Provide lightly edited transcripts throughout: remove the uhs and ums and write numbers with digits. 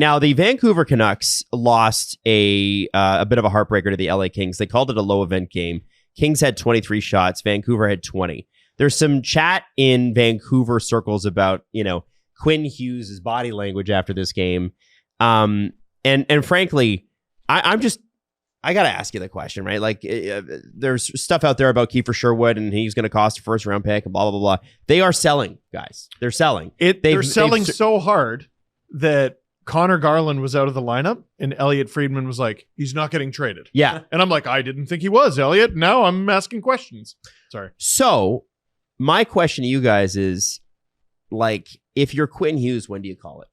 Now, the Vancouver Canucks lost a bit of a heartbreaker to the LA Kings. They called it a low event game. Kings had 23 shots. Vancouver had 20. There's some chat in Vancouver circles about, Quinn Hughes' body language after this game. And frankly, I got to ask you the question, right? Like, there's stuff out there about Kiefer Sherwood and he's going to cost a first round pick and blah, blah, blah. They are selling, guys. They're selling. They're selling so hard that Connor Garland was out of the lineup and Elliot Friedman was like, he's not getting traded. Yeah. And I'm like, I didn't think he was, Elliot. Now I'm asking questions. Sorry. So my question to you guys is, like, if you're Quinn Hughes, when do you call it?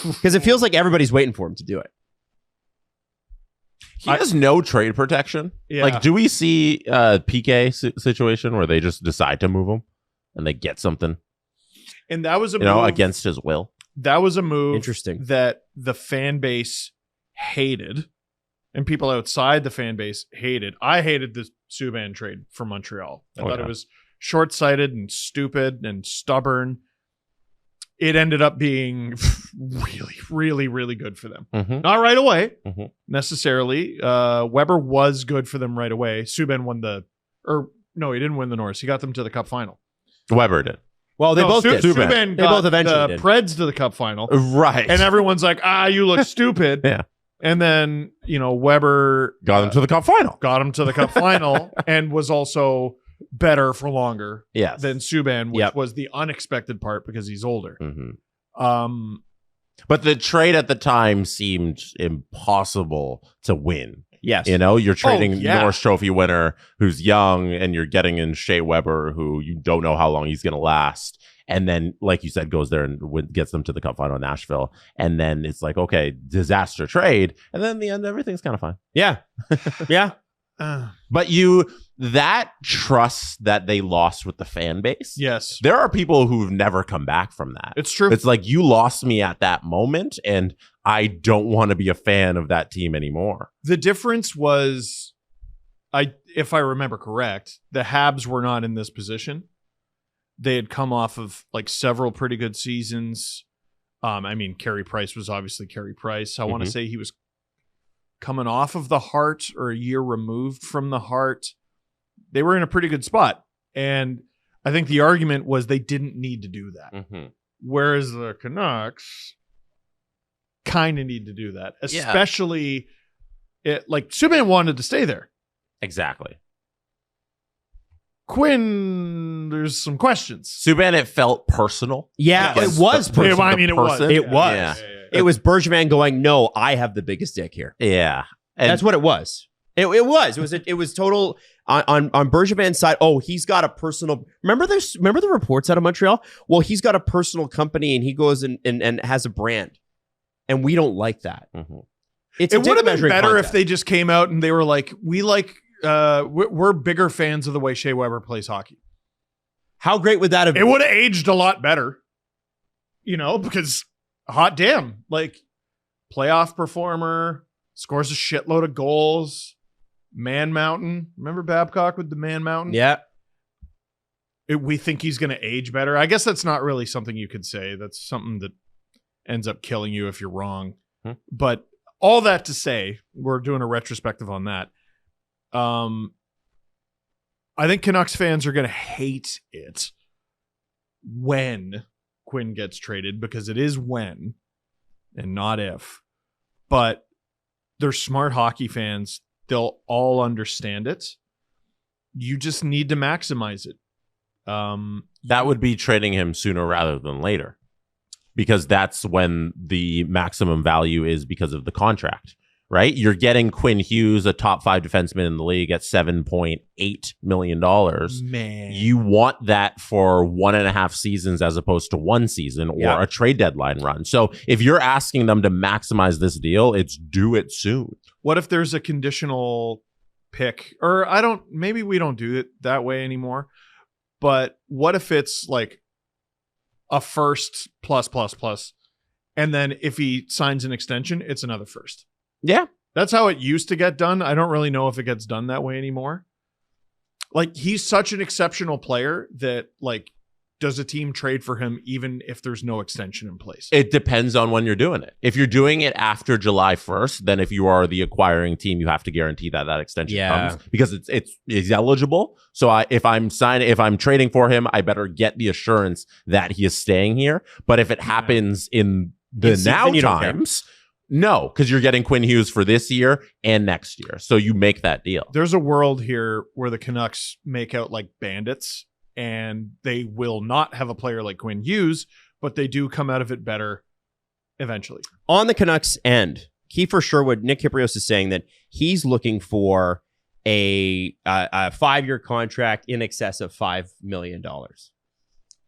Because it feels like everybody's waiting for him to do it. He has no trade protection. Yeah. Like, do we see a PK situation where they just decide to move him and they get something? And that was a move against his will. That was a move Interesting. That the fan base hated and people outside the fan base hated. I hated the Subban trade for Montreal. I thought it was short-sighted and stupid and stubborn. It ended up being really, really, really good for them. Mm-hmm. Not right away, Mm-hmm. necessarily. Weber was good for them right away. Subban won he didn't win the Norris. He got them to the Cup final. Weber did. Well, they both did. Subban They got both eventually the did. Preds to the Cup final. Right. And everyone's like, you look stupid. Yeah. And then, Weber Got him to the Cup final. got him to the Cup final and was also better for longer Yes. than Subban, which Yep. was the unexpected part because he's older. Mm-hmm. But the trade at the time seemed impossible to win. Yes. You're trading yeah. Norris Trophy winner who's young, and you're getting in Shea Weber, who you don't know how long he's going to last. And then, like you said, goes there and gets them to the Cup final in Nashville. And then it's like, okay, disaster trade. And then in the end, everything's kind of fine. Yeah. Yeah. But that trust that they lost with the fan base. Yes. There are people who've never come back from that. It's true. It's like, you lost me at that moment, and I don't want to be a fan of that team anymore. The difference was, if I remember correct, the Habs were not in this position. They had come off of like several pretty good seasons. Carey Price was obviously Carey Price. I want to say he was coming off of the Hart or a year removed from the Hart. They were in a pretty good spot. And I think the argument was they didn't need to do that. Mm-hmm. Whereas the Canucks kind of need to do that. Especially, Subban wanted to stay there. Exactly. Quinn, there's some questions. Subban, it felt personal. Yeah, it was personal. It was. It was. Yeah. It was Bergevin going, no, I have the biggest dick here. Yeah. And That's what it was. It was. It was total on Bergevin's side. Oh, he's got a personal. Remember the reports out of Montreal? Well, he's got a personal company and he goes and has a brand, and we don't like that. Mm-hmm. It would have been better if they just came out and they were like, we're bigger fans of the way Shea Weber plays hockey. How great would that have been? It would have aged a lot better, because hot damn, playoff performer, scores a shitload of goals, man mountain. Remember Babcock with the man mountain? Yeah. We think he's going to age better. I guess that's not really something you could say. That's something that ends up killing you if you're wrong. But all that to say, we're doing a retrospective on that. I think Canucks fans are going to hate it when Quinn gets traded, because it is when and not if. But they're smart hockey fans. They'll all understand it. You just need to maximize it. that would be trading him sooner rather than later, because that's when the maximum value is because of the contract. Right? You're getting Quinn Hughes, a top 5 defenseman in the league, at $7.8 million. Man. You want that for 1.5 seasons as opposed to 1 season or a trade deadline run. So if you're asking them to maximize this deal, it's do it soon. What if there's a conditional pick? Or maybe we don't do it that way anymore. But what if it's like a first plus, and then if he signs an extension, it's another first? Yeah. That's how it used to get done. I don't really know if it gets done that way anymore. Like, he's such an exceptional player that, like, does a team trade for him even if there's no extension in place? It depends on when you're doing it. If you're doing it after July 1st, then if you are the acquiring team, you have to guarantee that extension comes because it's eligible. So if I'm trading for him, I better get the assurance that he is staying here. But if it happens in the now times, no, because you're getting Quinn Hughes for this year and next year. So you make that deal. There's a world here where the Canucks make out like bandits, and they will not have a player like Quinn Hughes, but they do come out of it better eventually. On the Canucks end, Kiefer Sherwood, Nick Kyprios is saying that he's looking for a 5-year contract in excess of $5 million.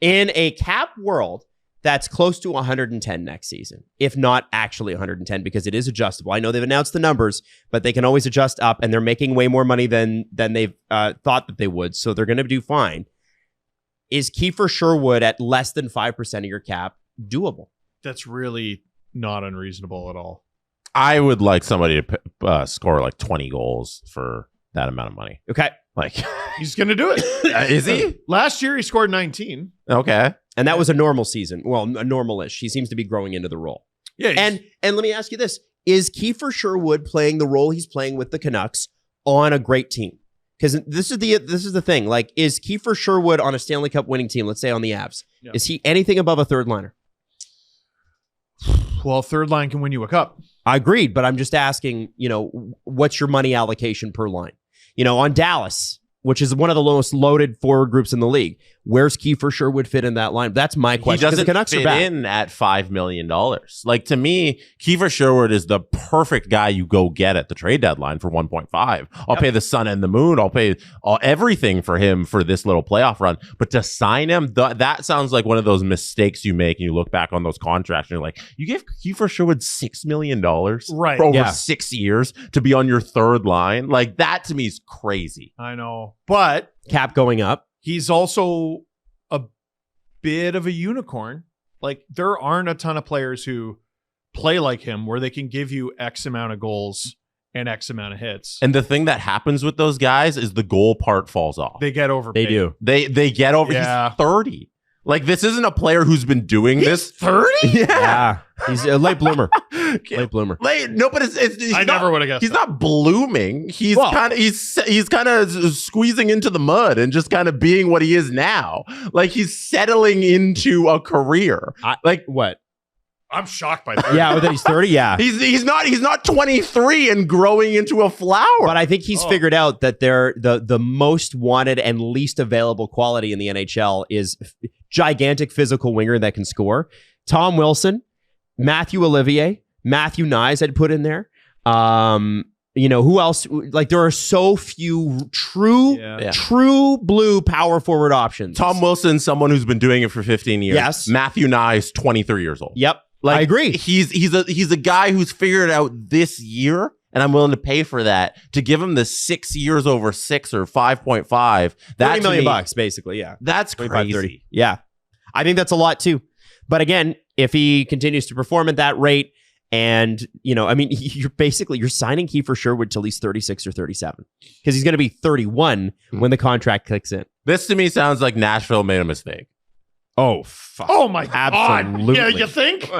In a cap world, that's close to 110 next season, if not actually 110, because it is adjustable. I know they've announced the numbers, but they can always adjust up, and they're making way more money than they've thought that they would, so they're going to do fine. Is Kiefer Sherwood at less than 5% of your cap doable? That's really not unreasonable at all. I would like somebody to score like 20 goals for that amount of money. Okay. Like he's going to do it. Is he? Last year he scored 19. Okay. And that was a normal season. Well, a normal-ish. He seems to be growing into the role. Yeah. And let me ask you this. Is Kiefer Sherwood playing the role he's playing with the Canucks on a great team? Because this is the thing. Like, is Kiefer Sherwood on a Stanley Cup winning team, let's say on the Avs, is he anything above a third liner? Well, third line can win you a cup. I agreed, but I'm just asking, what's your money allocation per line? On Dallas, which is one of the lowest loaded forward groups in the league, where's Kiefer Sherwood fit in that line? That's my question. He doesn't the Canucks fit are bad. in at $5 million. Like, to me, Kiefer Sherwood is the perfect guy you go get at the trade deadline for 1.5. I'll pay the sun and the moon. I'll pay everything for him for this little playoff run. But to sign him, that sounds like one of those mistakes you make and you look back on those contracts and you're like, you gave Kiefer Sherwood $6 million for over 6 years to be on your third line? Like, that to me is crazy. I know. But cap going up. He's also a bit of a unicorn. Like, there aren't a ton of players who play like him where they can give you X amount of goals and X amount of hits. And the thing that happens with those guys is the goal part falls off. They get overpaid. They do. They get over. Yeah. He's 30. Like, this isn't a player who's been doing this. 30? Yeah. He's a late bloomer. Late bloomer. No, but it's I never would have guessed. He's not blooming. He's kind of squeezing into the mud and just kind of being what he is now. Like, he's settling into a career. What? I'm shocked by that. Yeah, that he's 30. Yeah, he's not 23 and growing into a flower. But I think he's figured out that they're the most wanted and least available quality in the NHL is gigantic physical winger that can score. Tom Wilson, Matthew Olivier, Matthew Nyes I'd put in there. Who else? Like, there are so few true blue power forward options. Tom Wilson, someone who's been doing it for 15 years. Yes. Matthew Nyes, 23 years old. Yep. Like, I agree. He's a guy who's figured it out this year, and I'm willing to pay for that to give him the 6 years over 6 or 5.5. That's $30 million, basically. Yeah, that's crazy. 30. Yeah, I think that's a lot too. But again, if he continues to perform at that rate, and you're signing Kiefer Sherwood till he's 36 or 37 because he's going to be 31 when the contract kicks in. This to me sounds like Nashville made a mistake. Oh, fuck. Oh my God. Absolutely. Yeah, you think?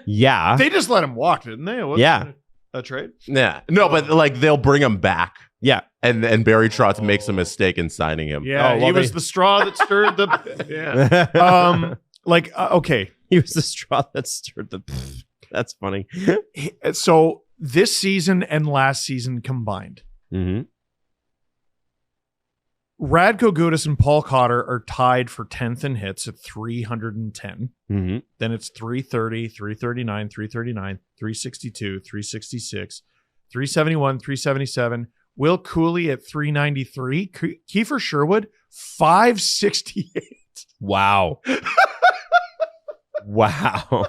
Yeah. They just let him walk, didn't they? Yeah. A trade? Yeah. No, but like, they'll bring him back. Yeah. And Barry Trotz makes a mistake in signing him. Yeah, he was the straw that stirred the... Yeah. Okay. He was the straw that stirred the... That's funny. So this season and last season combined, Radko Gudas and Paul Cotter are tied for 10th in hits at 310. Then it's 330, 339, 339, 362, 366, 371, 377. Will Cooley at 393. Kiefer Sherwood, 568. Wow. Wow.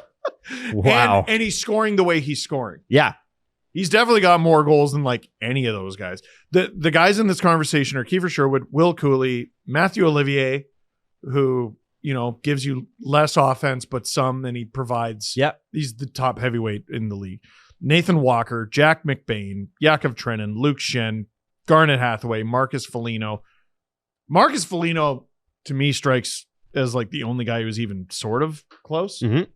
And he's scoring the way he's scoring. Yeah. He's definitely got more goals than like any of those guys. The guys in this conversation are Kiefer Sherwood, Will Cooley, Matthew Olivier, who, gives you less offense, but some than he provides. Yep. He's the top heavyweight in the league. Nathan Walker, Jack McBain, Yakov Trenin, Luke Shen, Garnet Hathaway, Marcus Foligno. Marcus Foligno, to me, strikes as like the only guy who's even sort of close. I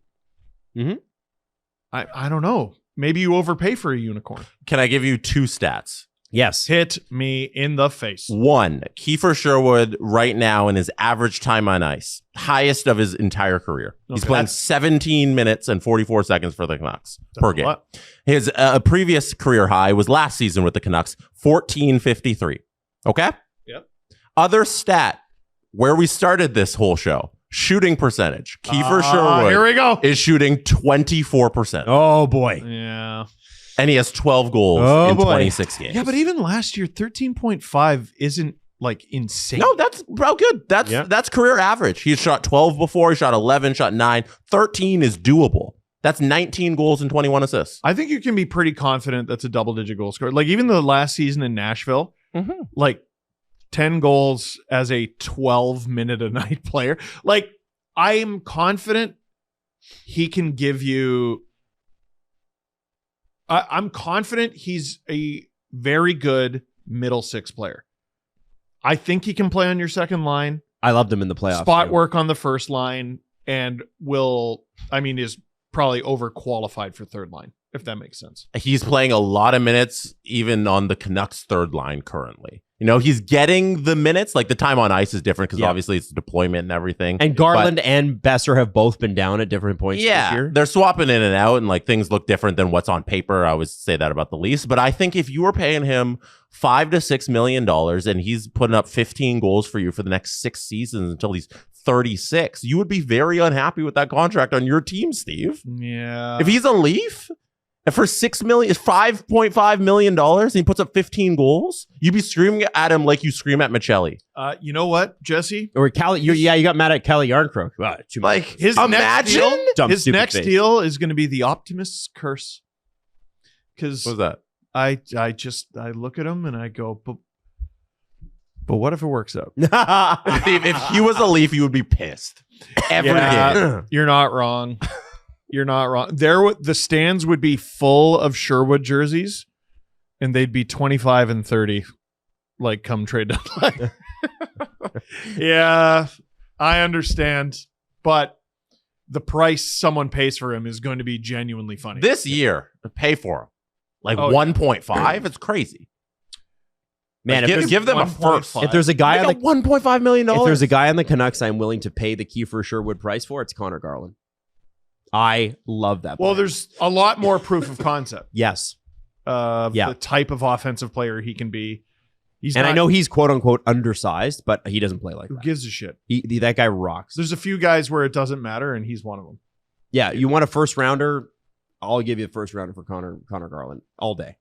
don't know. Maybe you overpay for a unicorn. Can I give you 2 stats? Yes. Hit me in the face. 1, Kiefer Sherwood right now in his average time on ice, highest of his entire career. He's Okay. playing 17 minutes and 44 seconds for the Canucks per a game. lot. His previous career high was last season with the Canucks, 14:53. Okay? Yep. Other stat, where we started this whole show, shooting percentage. Kiefer Sherwood Here we go. is shooting 24%. Oh boy. Yeah. And he has 12 goals Oh, in boy. 26 games. Yeah, but even last year, 13.5 isn't like insane. No, that's good. That's career average. He's shot 12 before. He shot 11, shot 9. 13 is doable. That's 19 goals and 21 assists. I think you can be pretty confident that's a double-digit goal scorer. Like even the last season in Nashville, like 10 goals as a 12-minute-a-night player. Like I am confident he can give you. I'm confident he's a very good middle 6 player. I think he can play on your second line. I loved him in the playoffs. Spot too. work on the first line, and is probably overqualified for third line, if that makes sense. He's playing a lot of minutes, even on the Canucks third line currently. You know, he's getting the minutes. Like the time on ice is different because obviously it's deployment and everything. And Garland and Besser have both been down at different points this year. They're swapping in and out, and like things look different than what's on paper. I always say that about the Leafs, but I think if you were paying him $5 to $6 million and he's putting up 15 goals for you for the next 6 seasons until he's 36, you would be very unhappy with that contract on your team, Steve. Yeah. If he's a Leaf, and for $5.5 million, and he puts up 15 goals, you'd be screaming at him like you scream at Michelli. You know what, Jesse? Or Kelly, you got mad at Kelly Yarncroke. Wow, too much. Like His imagine next deal is going to be the optimist's curse. Because what's that? I look at him and I go, but what if it works out? if he was a Leaf, you would be pissed every game. You're not wrong. You're not wrong. The stands would be full of Sherwood jerseys, and they'd be 25 and 30, like come trade deadline. Yeah, I understand, but the price someone pays for him is going to be genuinely funny. This year, pay for him like 1.5. It's crazy. Man, like, give them a first. If there's a guy like on the $1.5 million, if there's a guy on the Canucks I'm willing to pay the Kiefer Sherwood price for, it's Connor Garland. I love that. Well, player. there's a lot more proof of concept. Yes. The type of offensive player he can be. I know he's quote unquote undersized, but he doesn't play like who that. gives a shit? That guy rocks. There's a few guys where it doesn't matter, and he's one of them. Yeah, you want a first rounder? I'll give you a first rounder for Connor Garland all day.